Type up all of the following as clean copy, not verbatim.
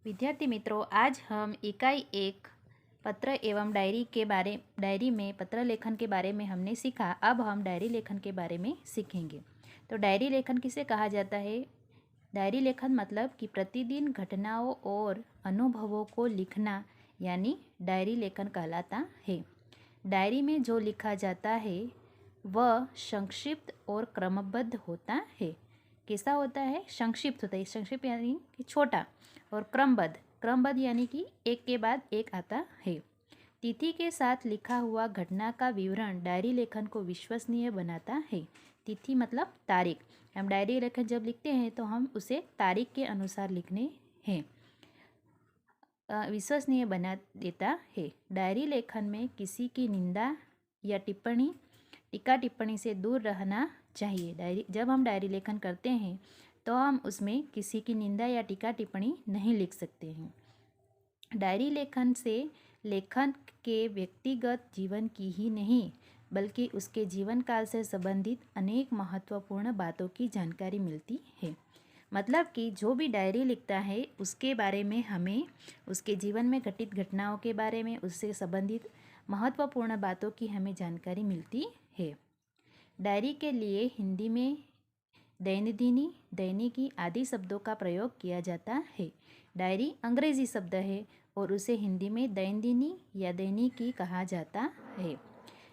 विद्यार्थी मित्रों, आज हम इकाई एक पत्र एवं डायरी में पत्र लेखन के बारे में हमने सीखा। अब हम डायरी लेखन के बारे में सीखेंगे। तो डायरी लेखन किसे कहा जाता है? डायरी लेखन मतलब कि प्रतिदिन घटनाओं और अनुभवों को लिखना, यानी डायरी लेखन कहलाता है। डायरी में जो लिखा जाता है वह संक्षिप्त और क्रमबद्ध होता है। कैसा होता है? संक्षिप्त होता है। संक्षिप्त यानी कि छोटा, और क्रमबद्ध, क्रमबद्ध यानी कि एक के बाद एक आता है। तिथि के साथ लिखा हुआ घटना का विवरण डायरी लेखन को विश्वसनीय बनाता है। तिथि मतलब तारीख। हम डायरी लेखन जब लिखते हैं तो हम उसे तारीख के अनुसार लिखने हैं। विश्वसनीय बना देता है। डायरी लेखन में किसी की निंदा या टीका टिप्पणी से दूर रहना चाहिए। जब हम डायरी लेखन करते हैं तो हम उसमें किसी की निंदा या टीका टिप्पणी नहीं लिख सकते हैं। डायरी लेखन से लेखक के व्यक्तिगत जीवन की ही नहीं बल्कि उसके जीवन काल से संबंधित अनेक महत्वपूर्ण बातों की जानकारी मिलती है। मतलब कि जो भी डायरी लिखता है उसके बारे में हमें उसके जीवन में घटित घटनाओं के बारे में, उससे संबंधित महत्वपूर्ण बातों की हमें जानकारी मिलती है। डायरी के लिए हिंदी में दैनंदिनी, दैनिकी आदि शब्दों का प्रयोग किया जाता है। डायरी अंग्रेजी शब्द है और उसे हिंदी में दैनंदिनी या दैनिकी कहा जाता है।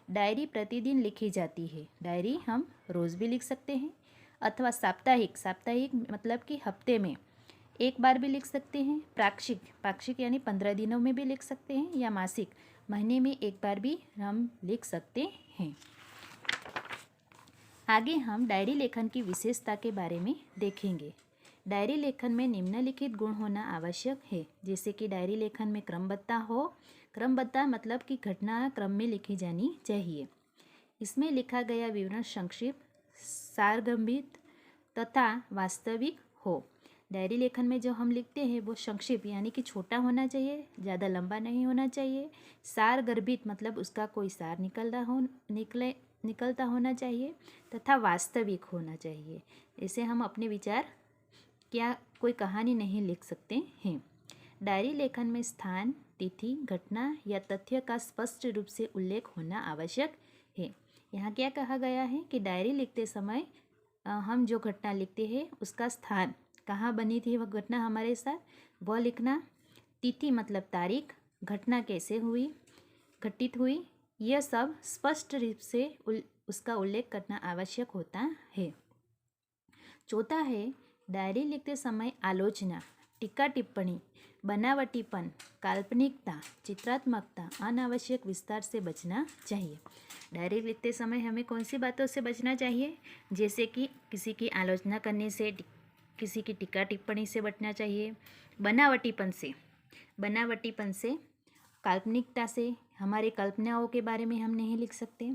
डायरी प्रतिदिन लिखी जाती है। डायरी हम रोज़ भी लिख सकते हैं अथवा साप्ताहिक मतलब कि हफ्ते में एक बार भी लिख सकते हैं। पाक्षिक यानी 15 दिनों में भी लिख सकते हैं, या मासिक महीने में एक बार भी हम लिख सकते हैं। आगे हम डायरी लेखन की विशेषता के बारे में देखेंगे। डायरी लेखन में निम्नलिखित गुण होना आवश्यक है, जैसे कि डायरी लेखन में क्रमबद्धता हो। क्रमबद्धता मतलब कि घटना क्रम में लिखी जानी चाहिए। इसमें लिखा गया विवरण संक्षिप्त, सारगर्भित तथा वास्तविक हो। डायरी लेखन में जो हम लिखते हैं वो संक्षिप्त यानी कि छोटा होना चाहिए, ज़्यादा लंबा नहीं होना चाहिए। सारगर्भित मतलब उसका कोई सार निकलता होना चाहिए, तथा वास्तविक होना चाहिए। इसे हम अपने विचार कोई कहानी नहीं लिख सकते हैं। डायरी लेखन में स्थान, तिथि, घटना या तथ्य का स्पष्ट रूप से उल्लेख होना आवश्यक है। यहाँ क्या कहा गया है कि डायरी लिखते समय हम जो घटना लिखते हैं उसका स्थान, कहाँ बनी थी वह घटना हमारे साथ, वह लिखना। तिथि मतलब तारीख, घटना कैसे घटित हुई, यह सब स्पष्ट रूप से उसका उल्लेख करना आवश्यक होता है। चौथा है, डायरी लिखते समय आलोचना, टीका टिप्पणी, बनावटीपन, काल्पनिकता, चित्रात्मकता, अनावश्यक विस्तार से बचना चाहिए। डायरी लिखते समय हमें कौन सी बातों से बचना चाहिए? जैसे कि किसी की आलोचना करने से, किसी की टीका टिप्पणी से बचना चाहिए। बनावटीपन से, काल्पनिकता से, हमारी कल्पनाओं के बारे में हम नहीं लिख सकते,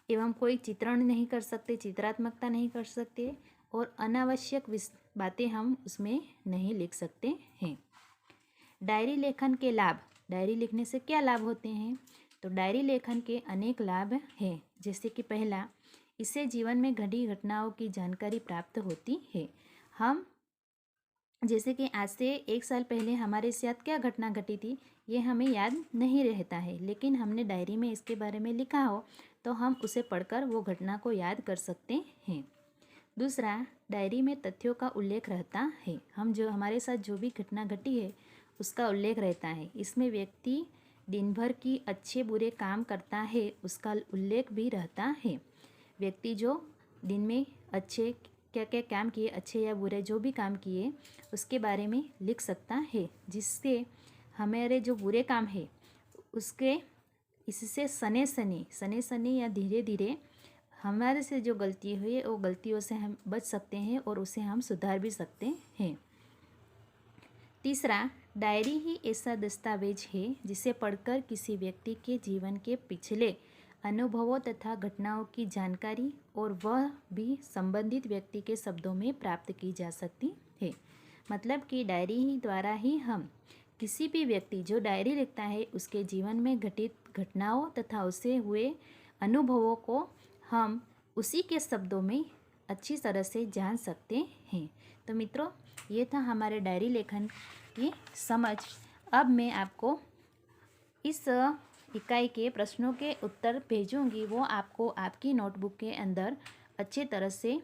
एवं कोई चित्रण नहीं कर सकते, चित्रात्मकता नहीं कर सकते, और अनावश्यक बातें हम उसमें नहीं लिख सकते हैं। डायरी लेखन के लाभ। डायरी लिखने से क्या लाभ होते हैं? तो डायरी लेखन के अनेक लाभ हैं। जैसे कि पहला, इससे जीवन में घटी घटनाओं की जानकारी प्राप्त होती है। हम जैसे कि आज से 1 साल पहले हमारे साथ क्या घटना घटी थी ये हमें याद नहीं रहता है, लेकिन हमने डायरी में इसके बारे में लिखा हो तो हम उसे पढ़कर वो घटना को याद कर सकते हैं। दूसरा, डायरी में तथ्यों का उल्लेख रहता है। हमारे साथ जो भी घटना घटी है उसका उल्लेख रहता है। इसमें व्यक्ति दिन भर की अच्छे बुरे काम करता है उसका उल्लेख भी रहता है। व्यक्ति जो दिन में अच्छे क्या क्या काम किए, अच्छे या बुरे जो भी काम किए उसके बारे में लिख सकता है, जिससे हमारे जो बुरे काम है इससे सने सने या धीरे धीरे हमारे से जो गलती हुई वो गलतियों से हम बच सकते हैं और उसे हम सुधार भी सकते हैं। तीसरा, डायरी ही ऐसा दस्तावेज है जिसे पढ़कर किसी व्यक्ति के जीवन के पिछले अनुभवों तथा घटनाओं की जानकारी और वह भी संबंधित व्यक्ति के शब्दों में प्राप्त की जा सकती है। मतलब कि डायरी ही द्वारा ही हम किसी भी व्यक्ति जो डायरी लिखता है उसके जीवन में घटित घटनाओं तथा उससे हुए अनुभवों को हम उसी के शब्दों में अच्छी तरह से जान सकते हैं। तो मित्रों, ये था हमारे डायरी लेखन की समझ। अब मैं आपको इस इकाई के प्रश्नों के उत्तर भेजूंगी, वो आपको आपकी नोटबुक के अंदर अच्छी तरह से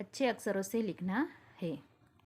अच्छे अक्षरों से लिखना है।